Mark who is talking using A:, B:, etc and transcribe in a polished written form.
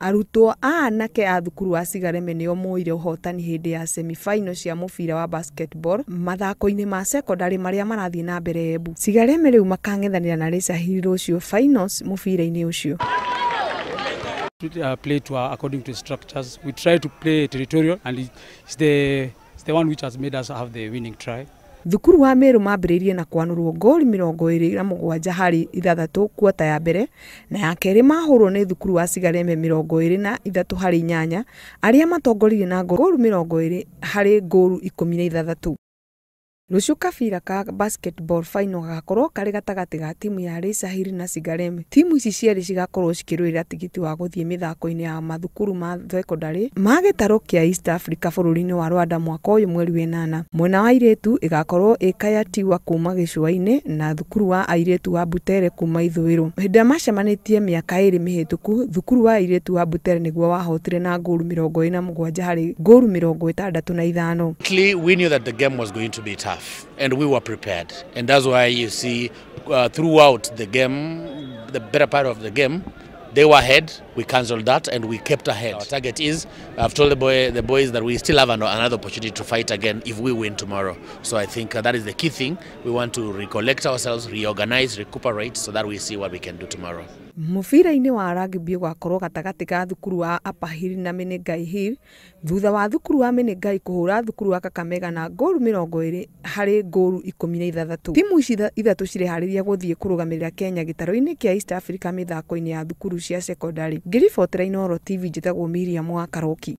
A: Arutwo a anake a thukuru wa Sigareme nĩo moire ũhotani hĩndĩ ya semi-final cia mũbira wa basketball mathako-inĩ ma secondary marĩa marathiĩ na mbere Embu. Sigareme rĩu makang'ethanĩra na Racer Hill rũciũ finals mũbira-inĩ ũcio.
B: Play to according to structures. We try to play territorial, and it's the one which has made us have the winning try.
A: Thukuru wa Meru mambĩrĩirie na kwanũrwo goli 27 harĩ 6 kwota ya mbere, na ya kerĩ mahũrwo nĩ thukuru wa Sigareme 23 harĩ 8, arĩa matongoririe na goli 20 harĩ 16. Rũciũ kabira ka basketball final gakorwo karĩ gatagati ga timu ya Racer Hill na Sigareme. Timu ici cierĩ cigakorwo cikĩrũĩra tigiti wa gũthiĩ mĩthako-inĩ ya mathukuru ma secondary ma gĩtaro kĩa East Africa bũrũri-inĩ wa Rwanda mwaka ũyũ mweri wa 8. Mwena wa airĩtu ĩgakorwo Kaya Tiwa kuma gĩcũa-inĩ na thukuru wa airĩtu wa Butere kuma ithũĩro. Hĩndĩ macemanĩtie mĩaka 2 mĩhĩtũku, thukuru wa airĩtu wa Butere nĩguo wahotire na goli 27 harĩ goli 65.
C: We knew that the game was going to be tough. And we were prepared, and that's why you see throughout the game, the better part of the game, they were ahead. We cancelled that and we kept ahead. Our target is, I've told the boys that we still have another opportunity to fight again if we win tomorrow. So I think that is the key thing. We want to recollect ourselves, reorganize, recuperate, so that we see what we can do tomorrow.
A: Mũbira-inĩ wa rugby gwakorwo gatagati ka thukuru wa Upper Hill na Menengai Hill, thutha wa thukuru wa Menengai kũhũra thukuru wa Kakamega na goli 20 harĩ goli 16. Timu ici ithatũ cireharĩria gũthiĩ kũrũgamĩrĩra Kenya gĩtaro-inĩ kĩa East Africa mĩthako-inĩ ya thukuru cia secondary. Ngiribotera Inooro TV njĩtagwo Miriam wa Karoki.